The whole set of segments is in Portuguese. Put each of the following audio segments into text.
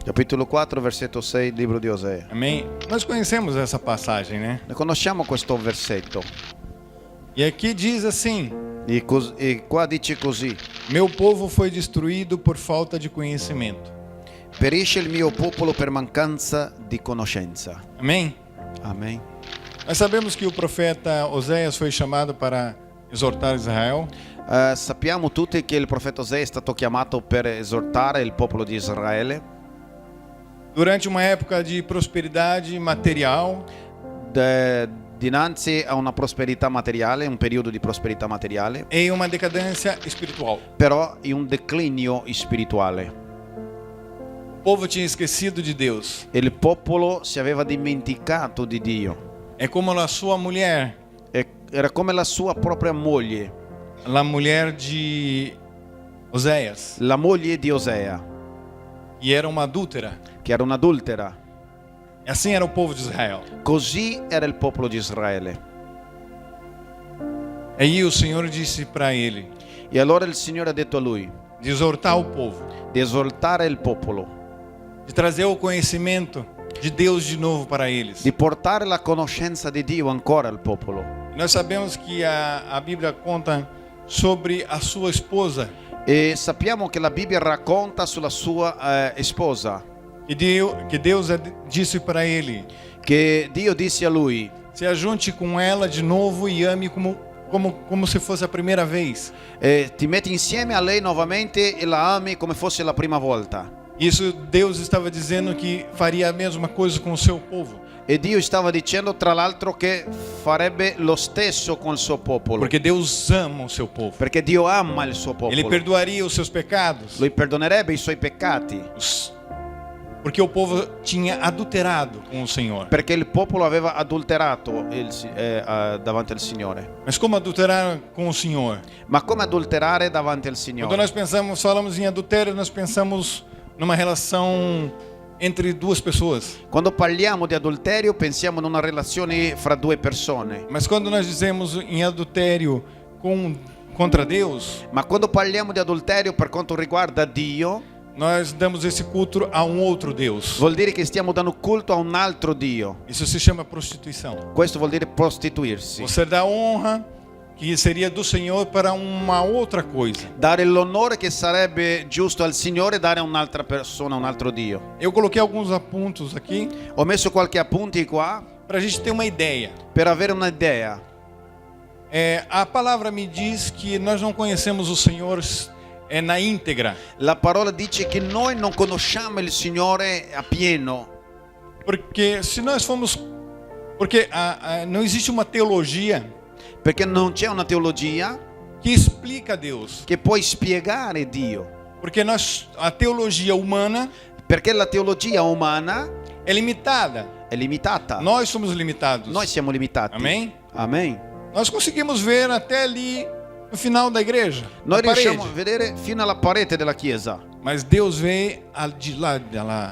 Capitolo 4, versetto 6, libro di Osea. Amém? Nós conhecemos essa passagem, né? Ne conosciamo questo versetto. E aqui diz assim: E qua dice così: meu povo foi destruído por falta de conhecimento. perisce il mio popolo per mancanza di conoscenza. Amém? Amen. Nós sabemos que o profeta Oséias foi chamado para exortar Israel. Sappiamo tutti che il profeta Osea è stato chiamato per esortare il popolo di Israele Durante uma época de prosperidade material, dinanzi a una prosperità materiale, un periodo di prosperità materiale, em uma decadência espiritual. però in un declinio spirituale. O povo tinha esquecido de Deus. Il popolo si aveva dimenticato di Dio. É como a sua mulher, Era come la sua propria moglie, a mulher de Oséias, la moglie di Osea, e era uma adúltera. che era un'adultera. E assim era o povo de Israel. Così era il popolo di Israele. E aí o Senhor disse para ele E allora il Signore ha detto a lui de exortar o povo, di esortare il popolo, de trazer o conhecimento de Deus de novo para eles. di portare la conoscenza di Dio ancora al popolo. Nós sabemos que a Bíblia conta sobre a sua esposa, E sappiamo che la Bibbia racconta sulla sua sposa, que Deus disse para ele: che Dio disse a lui: se ajunte com ela de novo e ame como se fosse a primeira vez. ti metti insieme a lei nuovamente e la ami come fosse la prima volta. Isso Deus estava dizendo que faria a mesma coisa com o seu povo, E Dio stava dicendo tra l'altro che farebbe lo stesso con il suo popolo, porque Deus ama o seu povo. perché Dio ama il suo Ele popolo. perdoaria os seus pecados, Lui perdonerebbe i suoi peccati, porque o povo tinha adulterado com o Senhor. perché il popolo aveva adulterato davanti al Signore. Mas como adulterar com o Senhor? Ma come adulterare davanti al Quando Signore? nós falamos em adultério, nós pensamos numa relação entre duas pessoas. Quando parliamo di adulterio pensiamo in una relazione fra due persone, Mas quando nós dizemos em adultério contra Deus, ma quando parliamo di adulterio per quanto riguarda Dio, nós damos esse culto a um outro Deus. vuol dire che stiamo dando culto a un altro Dio. Isso se chama prostituição. Questo vuol dire prostituirsi, Você dá honra que seria do Senhor para uma outra coisa. dare l'onore che sarebbe giusto al Signore, dare a un'altra persona, a un altro Dio. Eu coloquei alguns apontos aqui Ho messo qualche appunti qua para a gente ter uma ideia. per avere un'idea. A palavra me diz que nós não conhecemos o Senhor na íntegra, La parola dice che noi non conosciamo il Signore a pieno, porque se nós formos, porque não existe uma teologia perché non c'è una teologia que explica Deus, che può spiegare Dio, porque a teologia humana perché la teologia umana é limitada. è limitata. Nós somos limitados. Noi siamo limitati. Amém? Amen. Nós conseguimos ver até ali no final da igreja, Noi na riusciamo parede. a vedere fino alla parete della chiesa, Mas Deus vê de lá,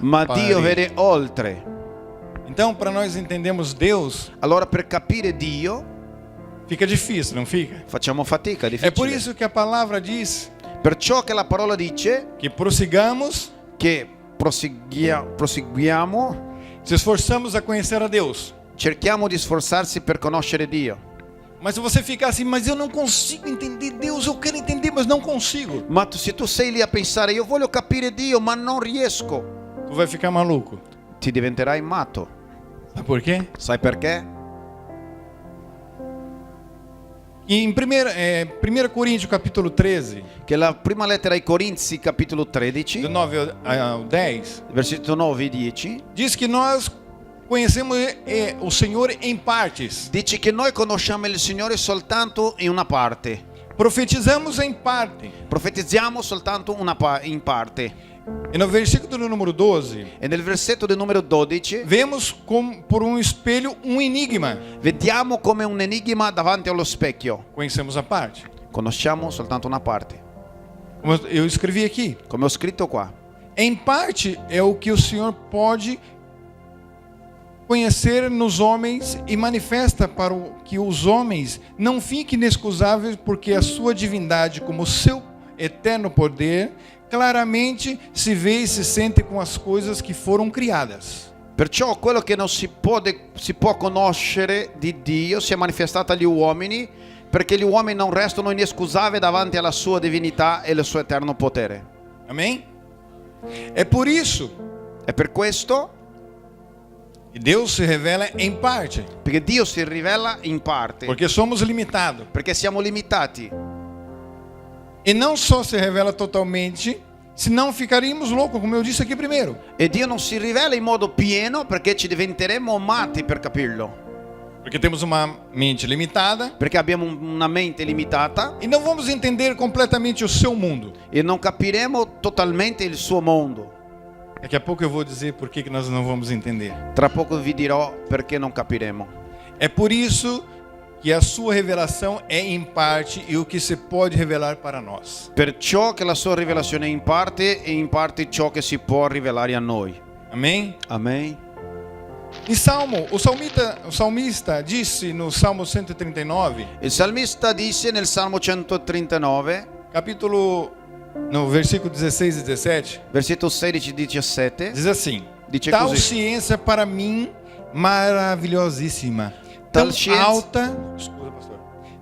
ma parede. Dio vede oltre. Então, para nós entendermos Deus, Allora per capire Dio fica difícil, não fica? facciamo fatica, è É por difficile. isso que a palavra diz Perciò che la parola dice que prossigamos, che proseguiamo, se esforçamos a conhecer a Deus. cerchiamo di sforzarsi per conoscere Dio. Mas se você ficar assim, mas eu não consigo entender Deus, eu quero entender, mas não consigo. Ma se tu sei lì a pensare io voglio capire Dio ma non riesco, Tu vai ficar maluco. ti diventerai matto. Sabe por quê? Sai perché? E em 1 Coríntios capítulo 13, Che la prima lettera ai Corinzi, capitolo do 13, 9 ao 10, versetto 9 e 10, diz que nós conhecemos o Senhor em partes. dice che noi conosciamo il Signore soltanto in una parte, Profetizamos em parte. profetizziamo soltanto in parte. E no versículo número 12, E nel versetto del numero 12 vemos por um espelho um enigma. vediamo come un enigma davanti allo specchio. Conhecemos a parte. Conosciamo soltanto una parte, Como eu escrevi aqui. come ho scritto qua. Em parte é o que o Senhor pode conhecer nos homens e manifesta para que os homens não fiquem inexcusáveis, porque a sua divindade, como o seu eterno poder, claramente se vê e se sente com as coisas que foram criadas. Perciò quello che non si può conoscere di Dio si è manifestato agli uomini, perché gli uomini non restano inescusabili davanti alla sua divinità e al suo eterno potere. Amém? É por isso E per questo, que Deus se revela em parte, perché Dio si rivela in parte, porque somos limitados. perché siamo limitati. E não só se revela totalmente, senão ficaríamos loucos, como eu disse aqui primeiro. E Dio non si rivela in modo pieno perché ci diventeremo matti per capirlo. Porque temos uma mente limitada Perché abbiamo una mente limitata e não vamos entender completamente o seu mundo. e non capiremo totalmente il suo mondo. Daqui a pouco eu vou dizer por que nós não vamos entender. Tra poco vi dirò perché non capiremo. É por isso que a sua revelação é em parte e o que se pode revelar para nós. Perciò che la sua rivelazione è in parte e in parte ciò che si può rivelare a noi. Amém? Amen. Em Salmo, o salmista disse no Salmo 139, Il salmista disse nel Salmo 139, no versículo 16 e 17, versetto 16 e 17, diz assim: dice Tal così. ciência para mim maravilhosíssima, Tal tão ciência- alta, desculpa, pastor,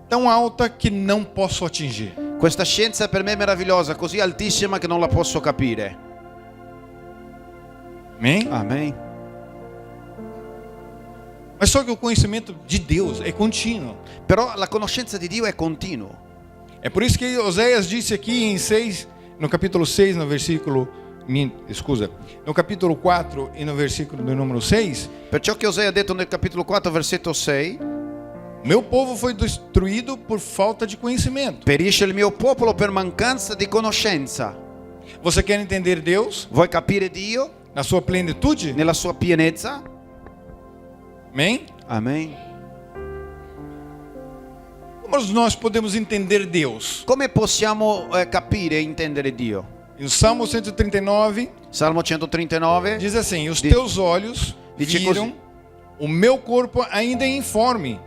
tão alta que não posso atingir. Questa scienza per me è meravigliosa, così altissima che non la posso capire. Amém? Amen. Mas só que o conhecimento de Deus é contínuo. Però la conoscenza di Dio è continuo. É por isso que Oséias disse aqui no capítulo 6, no versículo, no capítulo 4 e no versículo do número 6, Perciò che Osea ha detto nel capitolo 4, versetto 6, meu povo foi destruído por falta de conhecimento. perisce il mio popolo per mancanza di conoscenza. Você quer entender Deus Vuoi capire Dio na sua plenitude? nella sua pienezza? Amém? Amen. Como nós podemos entender Deus? Come possiamo capire e intendere Dio? No Salmo 139 Salmo 139 diz assim: Os Diz- teus olhos dice viram così. o meu corpo ainda informe,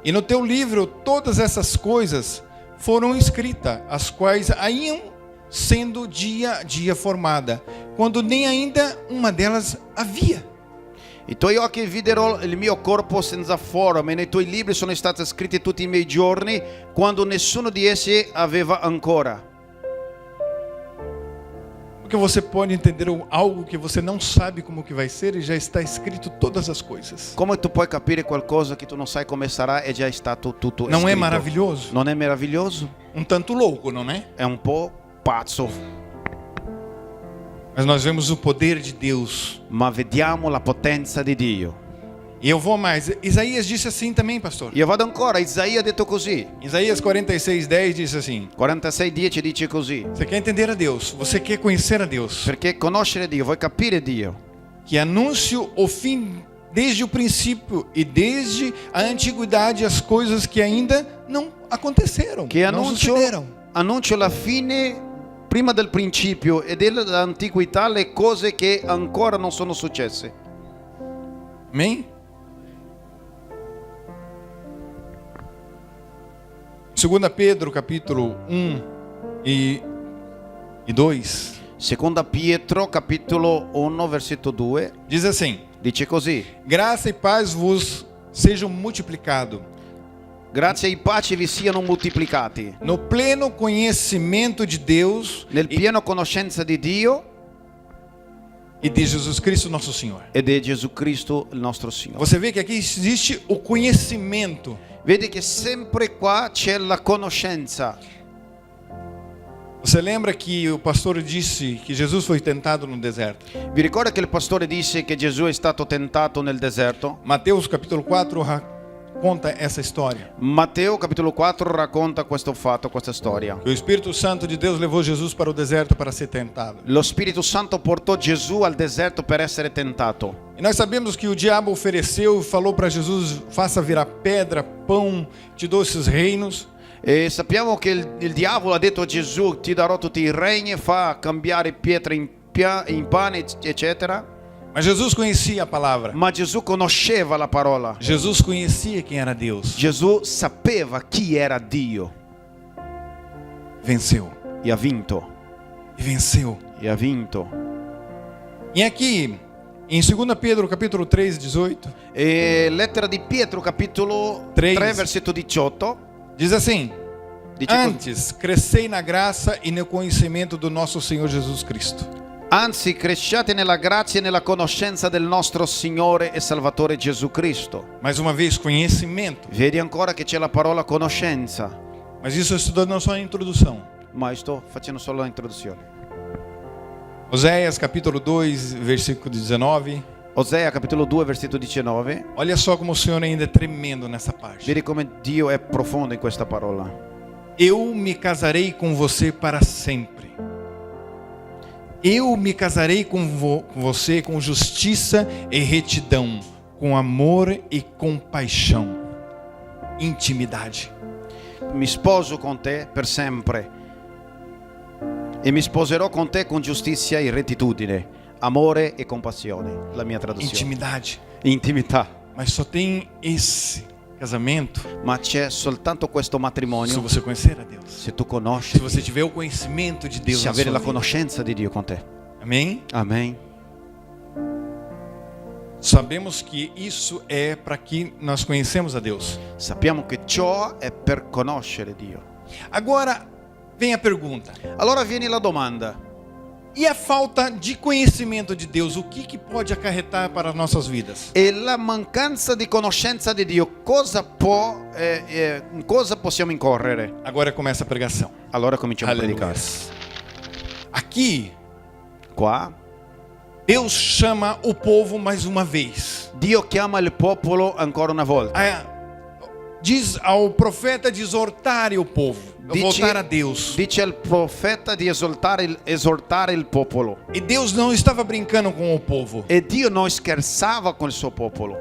e no teu livro todas essas coisas foram escritas, as quais iam sendo dia a dia formada, quando nem ainda uma delas havia. I tuoi occhi videro il mio corpo senza forma, e nei tuoi libri sono stati scritti tutti i miei giorni, quando nessuno di essi aveva ancora. Porque você pode entender algo que você não sabe como que vai ser e já está escrito todas as coisas. Come tu puoi capire qualcosa che tu non sai come sarà e già è stato tutto Não scritto? é maravilhoso? Non è meraviglioso? Tanto louco, não é? È un po' pazzo, Mas nós vemos o poder de Deus. ma vediamo la potenza di Dio. E eu vou mais. Isaías disse assim também, pastor. Io vado ancora, Isaia ha detto così. Isaías 46:10 diz assim: 46:10 dice così. Você quer entender a Deus, você quer conhecer a Deus, Perché conoscere Dio, vuoi capire Dio, que anúncio o fim desde o princípio e desde a antiguidade as coisas que ainda não aconteceram, che não sucederam. annuncio la fine prima del principio e dell'antichità le cose che ancora non sono successe. Amém? 2 Pedro capítulo 1 e 2 Seconda Pietro capitolo 1 versetto 2 diz assim: dice così: Graça e paz vos sejam multiplicado grazie e pace vi siano moltiplicati no pleno conhecimento de Deus nel pieno conoscenza di Dio e de Jesus Cristo nosso Senhor. e di Gesù Cristo il nostro Signore. Você vê que aqui existe o conhecimento. Vedi che sempre qua c'è la conoscenza. Você lembra que o pastor disse que Jesus foi tentado no deserto? Vi ricorda che il pastore disse che Gesù è stato tentato nel deserto? Mateus capítulo 4 conta essa história. Matteo capitolo 4 racconta questo fatto, questa storia. O Espírito Santo de Deus levou Jesus para o deserto para ser tentado. Lo Spirito Santo portò Gesù al deserto per essere tentato. E nós sabemos que o diabo ofereceu e falou para Jesus: faça virar pedra, pão, te dou esses reinos. E sappiamo che il diavolo ha detto a Gesù: ti darò tutti i regni, fa cambiare pietre in pane, eccetera. Mas Jesus conhecia a palavra. Ma Gesù conosceva la parola. Jesus conhecia quem era Deus. Gesù sapeva chi era Dio Venceu. e ha vinto. e venceu. e ha vinto. E aqui, em 2 Pedro capítulo 3, 18, E lettera di Pietro, capitolo 3. 3, versetto 18. diz assim: Dice così. Antes, crescei na graça e no conhecimento do nosso Senhor Jesus Cristo. Anzi, cresciate nella grazia e nella conoscenza del nostro Signore e Salvatore Gesù Cristo. Mais uma vez, conhecimento. Vedi ancora che c'è la parola conoscenza, Mas isso eu estou dando só a introdução. ma sto facendo solo l'introduzione. Oséias capítulo 2, versículo 19. Osea, capitolo 2, versetto 19. Olha só como o Senhor ainda é tremendo nessa parte. Vedi come Dio è profondo in questa parola. Eu me casarei com você para sempre. Eu me casarei com você com justiça e retidão, com amor e compaixão, intimidade. Mi sposo con te per sempre e mi sposerò con te con giustizia e rettitudine, amore e compassione. La mia traduzione. Intimidade. Intimità. Mas só tem esse casamento Ma c'è soltanto questo se matrimonio você conhecer a Deus. se tu conosci, Se você tiver o conhecimento de Deus se na avere sua la vida. conoscenza di Dio con te. Amém? Amen. Sabemos que isso é para que nós conhecemos a Deus. Sappiamo che ciò è per conoscere Dio. Agora vem a pergunta: Allora viene la domanda: e a falta de conhecimento de Deus, o que pode acarretar para as nossas vidas? e la mancanza di conoscenza di Dio in cosa possiamo incorrere? Agora começa a pregação. Allora cominciamo a Aleluia. predicare. Aqui, Qua Deus chama o povo mais uma vez. Dio chiama il popolo ancora una volta. Diz ao profeta de exortar o povo, voltar a Deus. Dice al profeta di esortare il popolo. E Deus não estava brincando com o povo. E Dio non scherzava con il suo popolo.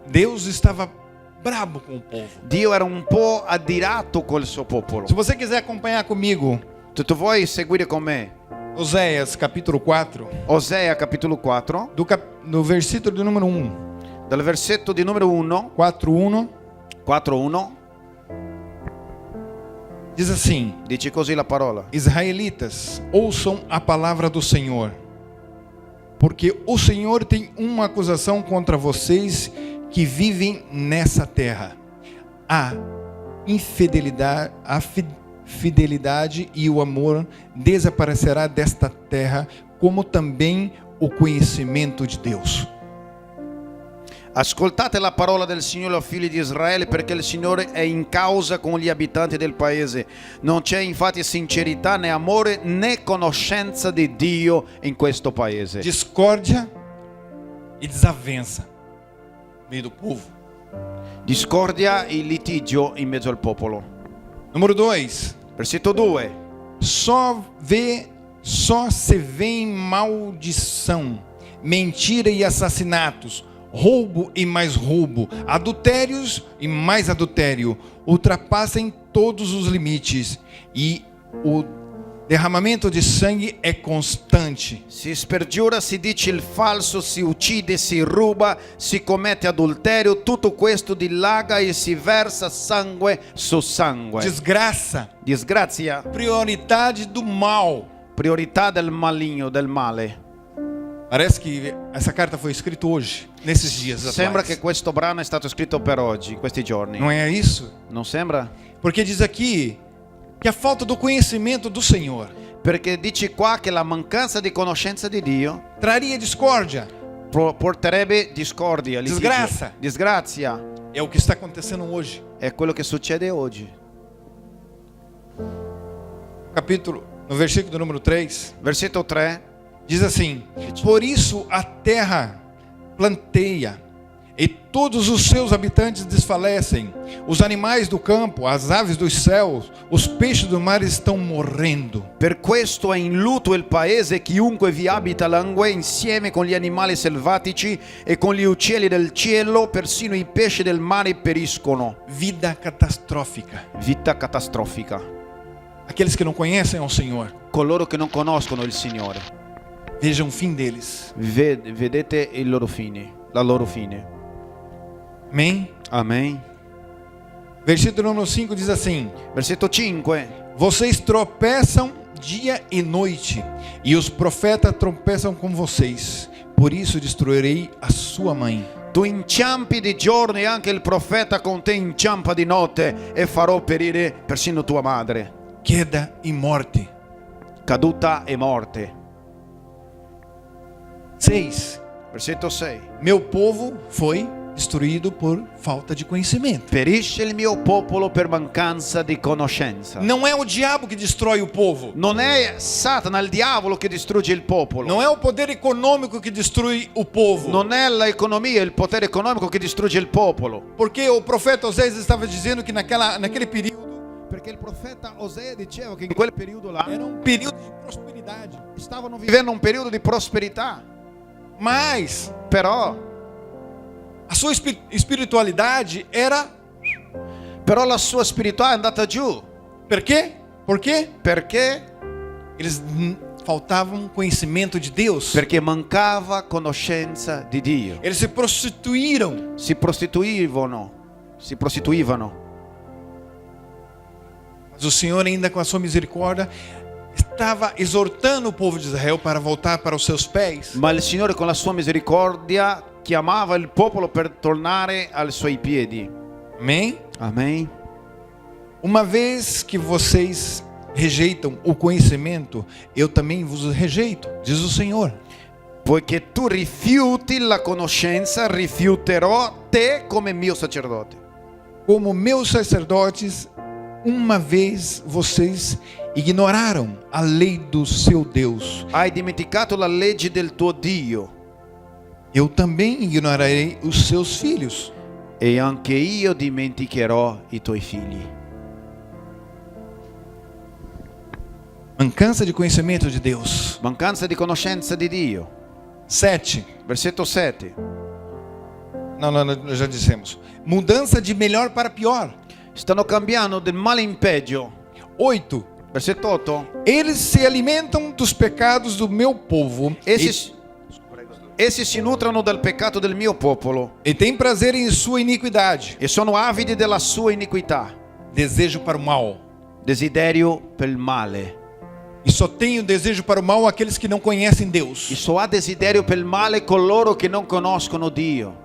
Deus estava brabo com o povo. Dio era un po' adirato col suo popolo. Se você quiser acompanhar comigo, Tu vuoi seguire con me? Oséias capítulo 4, Osea capitolo 4, do versículo de número 1. dal versetto di numero 1, 4:1 4:1, diz assim: dice così la parola. Israelitas, ouçam a palavra do Senhor, porque o Senhor tem uma acusação contra vocês que vivem nessa terra. A fidelidade e o amor desaparecerá desta terra, como também o conhecimento de Deus. Ascoltate la parola del Signore, figli di Israele, perché il Signore è in causa con gli abitanti del paese. Non c'è infatti sincerità né amore né conoscenza di Dio in questo paese. Discórdia e desavença no meio do povo. Discordia e litigio in mezzo al popolo. Número 2. Versetto 2. Só se vê maldição, mentira e assassinatos, roubo e mais roubo, adultérios e mais adultério, ultrapassam todos os limites, e o derramamento de sangue è constante. Si spergiura, si dice il falso, si uccide, si ruba, si commette adulterio, tutto questo dilaga e si versa sangue su sangue. Desgraça, Disgrazia, prioridade do mal. priorità del maligno, del male. Parece que essa carta foi escrita hoje, nesses dias Sembra che atuais. questo brano è stato scritto per oggi, in questi giorni. Não é isso? Non sembra? Porque diz aqui que a falta do conhecimento do Senhor Perché dice qua che la mancanza di conoscenza di Dio traria discórdia. porterebbe discordia, litigio, Disgrazia. disgrazia. É o que está acontecendo hoje. È quello che succede oggi. No versículo número 3, Versetto 3. diz assim: Por isso a terra planteia, e todos os seus habitantes desfalecem. Os animais do campo, as aves dos céus, os peixes do mar estão morrendo. Per questo è in lutto il paese e chiunque vi abita langue insieme con gli animali selvatici e con gli uccelli del cielo, persino i pesci del mare periscono. Vida catastrófica. Vita catastrofica. Aqueles que não conhecem ao Senhor, Coloro che non conoscono il Signore, vejam o fim deles. vedete il loro fine, la loro fine. Amém? Amen. Versículo número 5 diz assim: Versetto 5. Vocês tropeçam dia e noite, e os profetas tropeçam com vocês. Por isso destruirei a sua mãe. Tu inciampi di giorno e anche il profeta con te inciampa di notte, e farò perire persino tua madre. Queda e morte. Caduta e morte. 6. Versetto 6. Meu povo foi destruído por falta de conhecimento. Perisce il mio popolo per mancanza di conoscenza. Não é o diabo que destrói o povo. Non è Satana, il diavolo, che distrugge il popolo. Não é o poder econômico que destrui o povo. Non è l'economia, il potere economico che distrugge il popolo. Porque o profeta Osés estava dizendo que naquele período Perché il profeta Osea diceva che in quel periodo là era um período de prosperidade. stavano vivendo un periodo di prosperità. Mas Però a sua espiritualidade era... la sua spiritualità è andata giù. Por quê? Por quê? Perché? Eles faltavam conhecimento de Deus. Perché mancava conoscenza di Dio. Eles se prostituíram. Si prostituivano. Mas o Senhor, ainda com a sua misericórdia, estava exortando o povo de Israel para voltar para os seus pés. Ma il Signore con la sua misericordia chiamava il popolo per tornare ai suoi piedi. Amém? Amen. Uma vez que vocês rejeitam o conhecimento, eu também vos rejeito, diz o Senhor. Poiché tu rifiuti la conoscenza, rifiuterò te come mio sacerdote. Como meus sacerdotes, uma vez vocês ignoraram a lei do seu Deus, Hai dimenticato la legge del tuo Dio, eu também ignorarei os seus filhos. e anche io dimenticherò i tuoi figli. Mancança de conhecimento de Deus. Mancanza di conoscenza di Dio. 7. Versetto 7. Não, já dissemos. Mudança de melhor para pior. Stanno cambiando del male in peggio. 8. Versetto 8. Eles se alimentam dos pecados do meu povo Essi si nutrono del peccato del mio popolo e têm prazer em sua iniquidade. e sono avidi della sua iniquità. Desejo para o mal. Desiderio per il male. E só tenho desejo para o mal aqueles que não conhecem Deus. E só há desiderio per il male coloro che non conoscono Dio.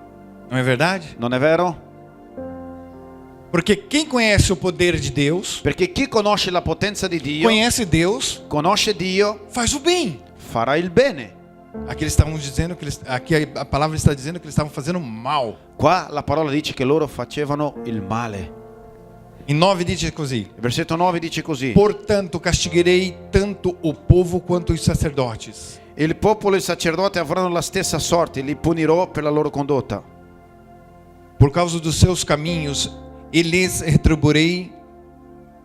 Não é verdade? Non è vero? Porque quem conhece o poder de Deus, Perché chi conosce la potenza di Dio, conhece Deus, conosce Dio, faz o bem. farà il bene. Aqui eles estavam dizendo que aqui a palavra está dizendo que eles estavam fazendo mal. Qua la parola dice che loro facevano il male. Em 9 diz così: Il versetto 9 dice così: portanto castigherei tanto o povo quanto os sacerdotes. il popolo e il sacerdote avranno la stessa sorte, li punirò per la loro condotta. Por causa dos seus caminhos, e lhes retribuirei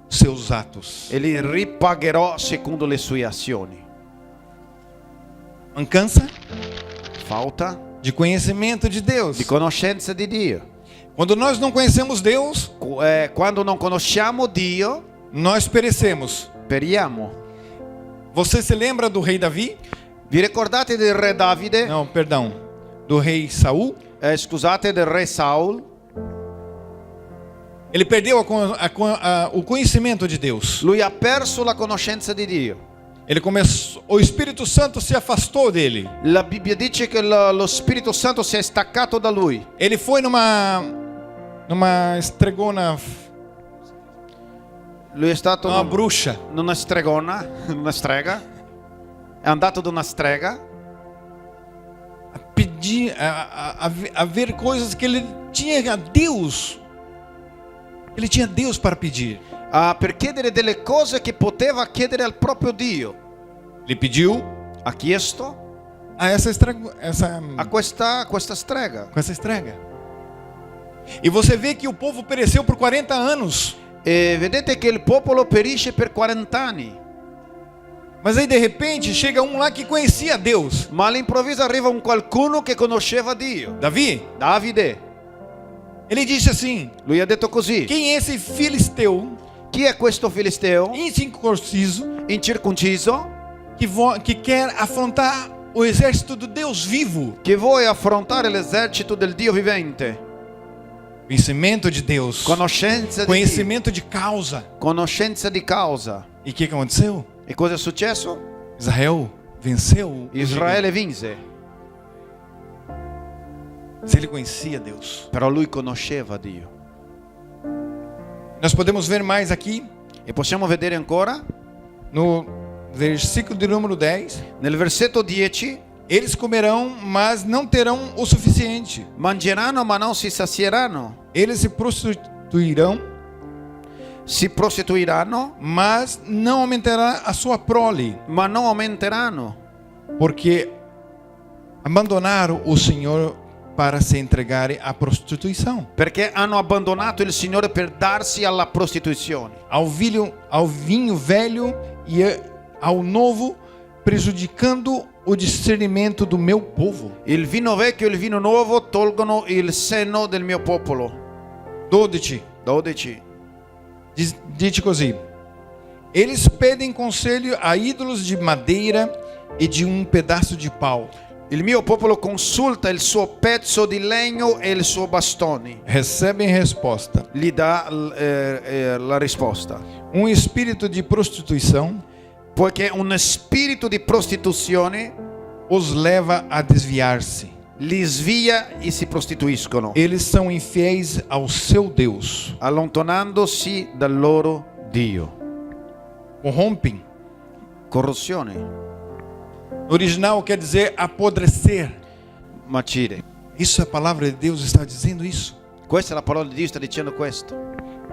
seus atos. E li ripagherò secondo le sue azioni. Mancança Falta de conhecimento de Deus. di conoscenza di Dio. Quando nós não conhecemos Deus, Quando non conosciamo Dio, nós perecemos. periamo. Você se lembra do rei Davi? Vi ricordate del re Davide? Não, perdão. Do rei Saul? Scusate, del re Saul? Ele perdeu o conhecimento de Deus. Lui ha perso la conoscenza di Dio. O Espírito Santo se afastou dele. La Bibbia dice che lo Spirito Santo si è staccato da lui. Ele foi numa estregona, Lui è stato uma bruxa. una stregona, una strega. È andato da una strega A pedir, a ver coisas que ele tinha a Deus. Ele tinha Deus para pedir. per chiedere delle cose che poteva chiedere al proprio Dio. Ele pediu Ha chiesto a a questa strega. com essa estrega. E você vê que o povo pereceu por 40 anos. E vedete che il popolo perisce per 40 anni. Mas aí de repente chega um lá que conhecia Deus. Ma all'improvviso arriva un qualcuno che conosceva Dio. Davi, Davide. ele disse assim: Lui ha detto così: quem é esse filisteu chi è questo filisteo incircunciso incirconciso que quer afrontar o exército do Deus vivo? che vuole affrontare l'esercito del Dio vivente? Conhecimento de Deus, Conoscenza di Dio. conhecimento de causa. Conoscenza di causa. E o que aconteceu? E cosa è successo? Israel venceu o Israele vinse, gigante. Mas ele conhecia Deus. però lui conosceva Dio. Nós podemos ver mais aqui E possiamo vedere ancora no versículo de número 10. nel versetto 10: Eles comerão, mas não terão o suficiente. mangeranno ma non si sazieranno, Eles se prostituirão, si prostituiranno mas não aumentará a sua prole, ma non aumenteranno, porque abandonaram o Senhor para se entregarem à prostituição, perché hanno abbandonato il Signore per darsi alla prostituzione, ao vinho velho e ao novo, prejudicando o discernimento do meu povo. il vino vecchio e il vino nuovo tolgono il senno del mio popolo. 12. 12. Diz così: eles pedem conselho a ídolos de madeira e de um pedaço de pau. Il mio popolo consulta il suo pezzo di legno e il suo bastone, Recebem resposta. gli dà la risposta, Um espírito de prostituição poiché un spirito di prostituzione os leva a desviar-se. li svia e si prostituiscono, Eles são infiéis ao seu Deus. allontanandosi dal loro Dio. Corrompem. Corruzione, No original quer dizer apodrecer. macire. Isso a palavra de Deus está dizendo isso. Questa è la parola di Dio, sta dicendo questo.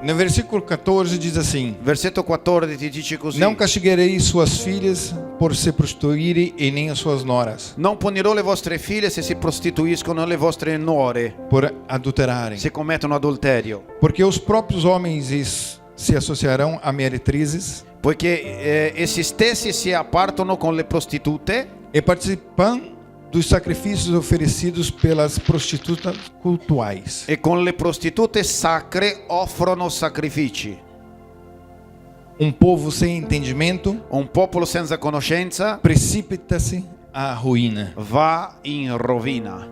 No versículo 14 diz assim: Versetto 14 dice così: não castigarei suas filhas por se prostituírem e nem as suas noras non punirò le vostre figlie se si prostituiscono, le vostre nuore por adulterarem, se commettono adulterio, porque os próprios homens se associarão a meretrizes poiché essi stessi si appartano con le prostitute e participam dos sacrifícios oferecidos pelas prostitutas cultuais. e con le prostitute sacre offrono sacrifici. Um povo sem entendimento Un popolo senza conoscenza precipita-se à ruína. va in rovina.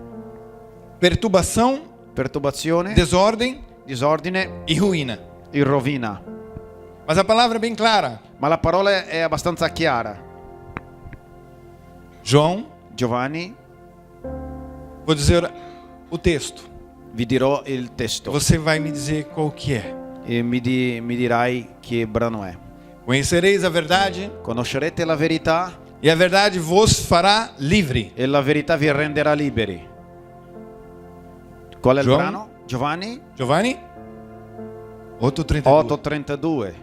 Perturbação, Perturbazione, desordem disordine e ruína. e rovina. Mas a palavra é bem clara. Ma la parola è abbastanza chiara. João, Giovanni, vou dizer o texto. vi dirò il testo Você vai me dizer qual que é. e mi dirai che brano è. Conhecereis a verdade Conoscerete la verità e a verdade vos fará livre. e la verità vi renderà liberi. Qual è il Giovanni? brano? Giovanni Giovanni? 8:32. 8:32.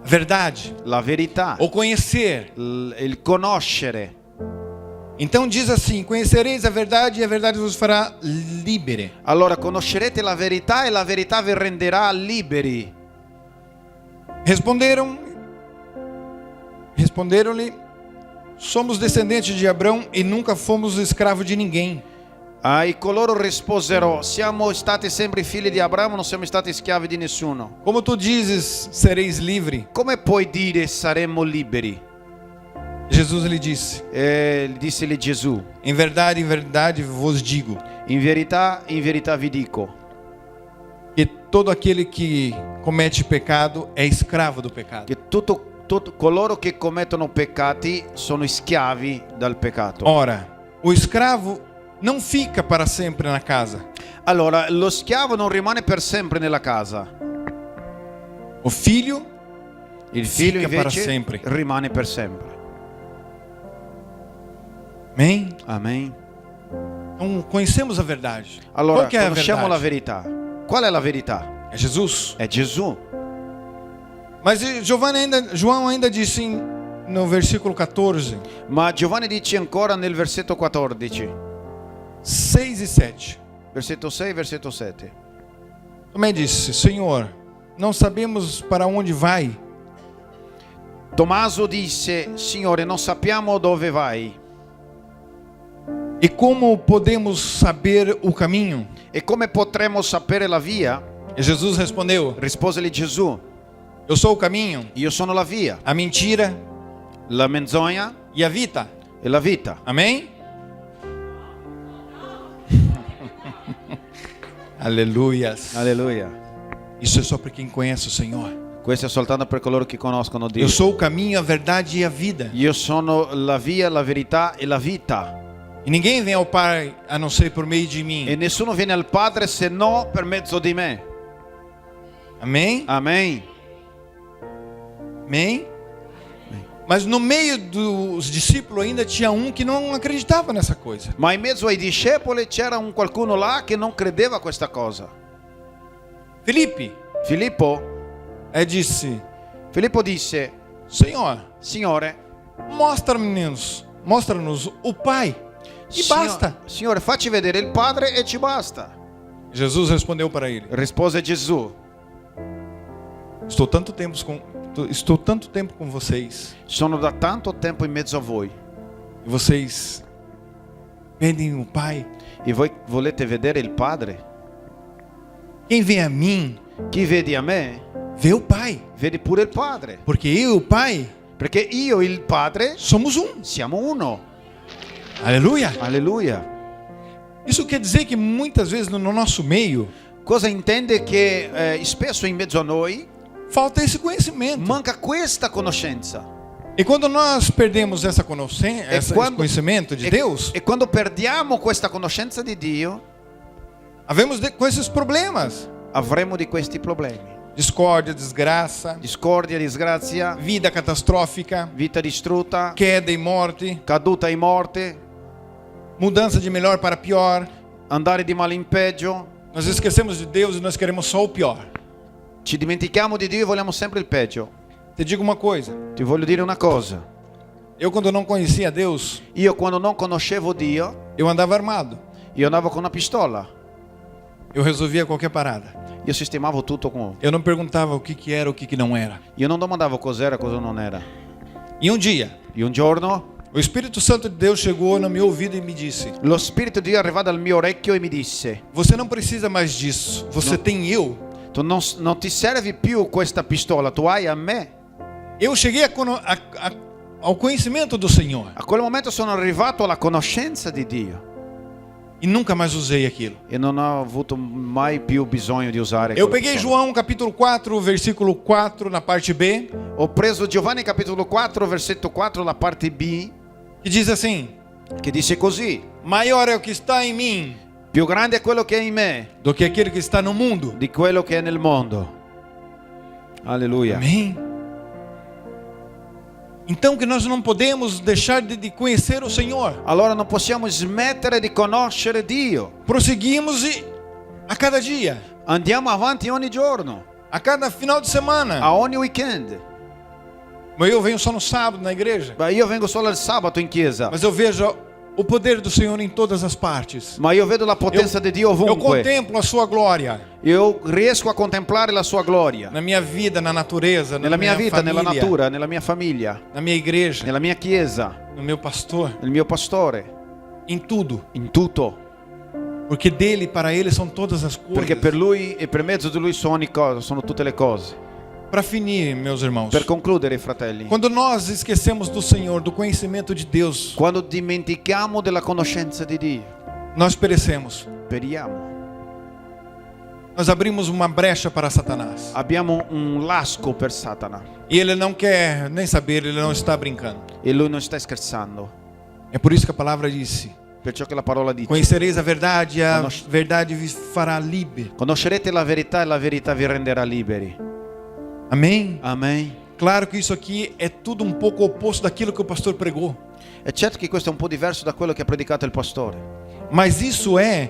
Verdade. La verità, Ou conhecer. il conoscere. Então diz assim: conhecereis a verdade e a verdade vos fará livre. Allora conoscerete la verità e la verità vi renderà liberi. Responderam-lhe: somos descendentes de Abraão e nunca fomos escravos de ninguém. E coloro risposero: siamo stati sempre figli di Abramo, non siamo stati schiavi di nessuno. Como tu dizes, sereis livre. Come puoi dire saremmo liberi? Jesus lhe disse: Disse-lhe Gesù: em verdade vos digo, in verità vi dico, que todo aquele que comete pecado é escravo do pecado. che coloro che commettono peccati sono schiavi dal peccato. Ora, o escravo não fica para sempre na casa. Allora, lo schiavo non rimane per sempre nella casa. O filho Il figlio fica para invece sempre. rimane per sempre. Amém? Amen. Então conhecemos a verdade. Allora, Qual que é a conosciamo la verdade? verità. Qual è la verità? É Jesus. È Gesù. Mas João ainda disse no versículo 14, Ma Giovanni dice ancora nel versetto 14, 6 e 7. versetto 6, versetto 7. Também disse: Senhor, não sabemos para onde vai. Tommaso disse: Signore, non sappiamo dove vai. E como podemos saber o caminho? E come potremo sapere la via? E Jesus respondeu: Rispose-lhe Gesù: Eu sou o caminho, Io sono la via, a mentira la menzogna e a vida. e la vita. Amém? Aleluias. Alleluia. Isso é só para quem conhece o Senhor. Questo è soltanto per coloro che conoscono Dio. Eu sou o caminho, a verdade e a vida. Io sono la via, la verità e la vita. E ninguém vem ao Pai a não ser por meio de mim. E nessuno viene al Padre se no per mezzo di me. Amém? Amen. Amém? Mas no meio dos discípulos ainda tinha um que não acreditava nessa coisa. Ma in mezzo ai discepoli c'era qualcuno là che non credeva a questa cosa. Felipe Filippo disse: disse: Senhor, Signore, mostra-nos o Pai e basta. Signore, facci vedere il Padre e ci basta. Jesus respondeu para ele: Rispose Gesù: Estou tanto tempo com vocês sono da tanto tempo in mezzo a voi e vocês pedem o Pai. e voi volete vedere il Padre? Quem vem a mim Chi vedi a me, vê o Pai, vedi pure il Padre. porque eu e o Pai Perché io e il Padre somos um. siamo uno. Aleluia. Alleluia. Isso quer dizer que muitas vezes no nosso meio Cosa intende? Che spesso in mezzo a noi falta esse conhecimento. manca questa conoscenza. E quando nós perdemos esse conhecimento de Deus, E quando perdiamo questa conoscenza di Dio, com esses problemas: avremo di questi problemi. discórdia, desgraça, Discordia, disgrazia, vida catastrófica, vita distrutta, queda e morte, caduta e morte, mudança de melhor para pior. andare di male in peggio. Nós esquecemos de Deus e nós queremos só o pior. Ci dimentichiamo di Dio e vogliamo sempre il peggio. Te digo uma coisa: Ti voglio dire una cosa. eu quando não conhecia Deus, Io quando non conoscevo Dio, eu andava armado. io andavo con una pistola. Eu resolvia qualquer parada. Io sistemavo tutto Eu não perguntava o que era, o que não era. Io non domandavo cos'era, cosa non era. E um dia, E un giorno o Espírito Santo de Deus chegou no meu ouvido e me disse: lo Spirito di Dio è arrivato al mio orecchio e mi disse: você não precisa mais disso. Você Não. tem eu. tu non ti serve più questa pistola, tu hai a me. Eu cheguei ao conhecimento do Senhor A quel momento sono arrivato alla conoscenza di Dio e nunca mais usei aquilo. e non ho avuto mai più bisogno di usare Eu quella peguei pistola. João capítulo 4, versículo 4, na parte B, Ho preso Giovanni capitolo 4 versetto 4 la parte B, que diz assim: che dice così: maior é o que está em mim più grande è quello che è in me do que aquele que está no mundo. di quello che è nel mondo. Alleluia. Amém? Então que nós não podemos deixar de conhecer o Senhor. Allora non possiamo smettere di conoscere Dio. Prosseguimos a cada dia, Andiamo avanti ogni giorno, a cada final de semana. a ogni weekend. Mas eu venho só no sábado na igreja. Beh, io vengo solo il sabato in chiesa, Mas eu vejo o poder do Senhor em todas as partes. ma io vedo la potenza di Dio Eu ovunque. contemplo a sua glória Io riesco a contemplare la sua gloria na minha vida, na natureza, nella mia vita, família, nella natura, nella mia famiglia, na minha igreja, nella mia chiesa, no meu pastor, nel mio pastore, em tudo. in tutto. Porque dele e para ele são todas as coisas. Perché per lui e per mezzo di lui sono ogni cosa, sono tutte le cose. Para finir, meus irmãos, Per concludere, fratelli, quando nós esquecemos do Senhor, do conhecimento de Deus, quando dimentichiamo della conoscenza di Dio, nós perecemos. periamo. Nós abrimos uma brecha para Satanás. Abbiamo un lasco per Satana E ele não quer nem saber, ele não está brincando. e lui non sta scherzando. É por isso que a palavra disse: Perciò che la parola dice: conhecereis a verdade e a Conosce- verdade vi fará livre. conoscerete la verità e la verità vi renderà liberi. Amém? Amen. Claro que isso aqui é tudo um pouco oposto daquilo que o pastor pregou. E certo che questo è un po' diverso da quello che ha predicato il pastore. Mas isso é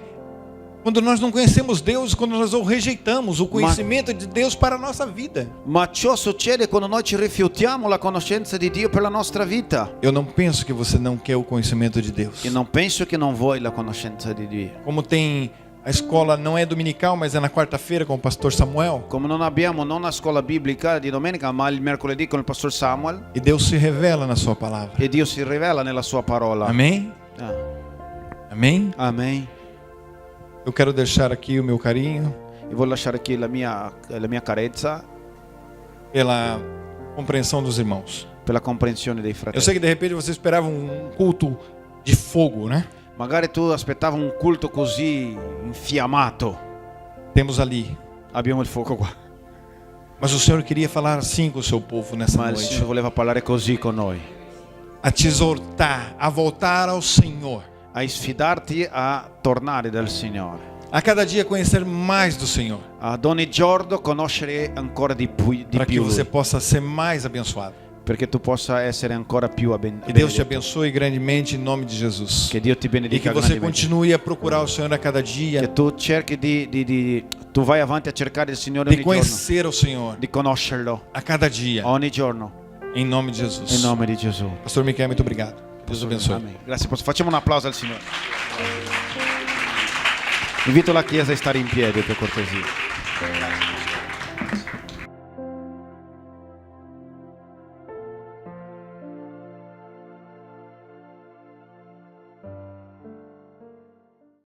quando nós não conhecemos Deus, quando nós o rejeitamos, o conhecimento de Deus para a nossa vida. Ma ciò succede quando noi ci rifiutiamo la conoscenza di Dio per la nostra vita. Eu não penso que você não quer o conhecimento de Deus. E non penso che non vuoi la conoscenza di Dio. Como tem a escola, não é dominical, mas é na quarta-feira com o pastor Samuel. Come non abbiamo non la scuola biblica di domenica, ma il mercoledì con il pastor Samuel. E Deus se revela na sua palavra. E Dio si rivela nella sua parola. Amém? Ah, Amém? amen. Eu quero deixar aqui o meu carinho E voglio lasciare qui la mia carezza pela compreensão dos irmãos. per la comprensione dei Eu fratelli. sei que de repente você esperava um culto de fogo, né? Magari tu aspettavi un culto così infiammato. Temos ali. Abbiamo il fuoco qua. Mas o Senhor queria falar assim com o seu povo nessa Ma il noite. Signore voleva parlare così con noi, A te exortar, a voltar ao Senhor. a sfidarti a tornare dal Signore, A cada dia conhecer mais do Senhor. ad ogni giorno conoscere ancora di Para que più você Lui, possa ser mais abençoado. perché tu possa essere ancora più E Deus te benedetto. abençoe grandemente em nome de Jesus. Che Dio ti E benedica que você grandemente. continue a procurar o Senhor a cada dia. Che tu cerchi tu vai avanti a cercare il Signore De ogni giorno, conhecer o Senhor di conoscerlo a cada dia. ogni giorno, Em nome de Jesus. in nome di Gesù. Pastor Miquel, muito obrigado. Deus abençoe. Amen. Grazie, facciamo un applauso al Signore. Invito la Chiesa a stare in piedi per cortesia.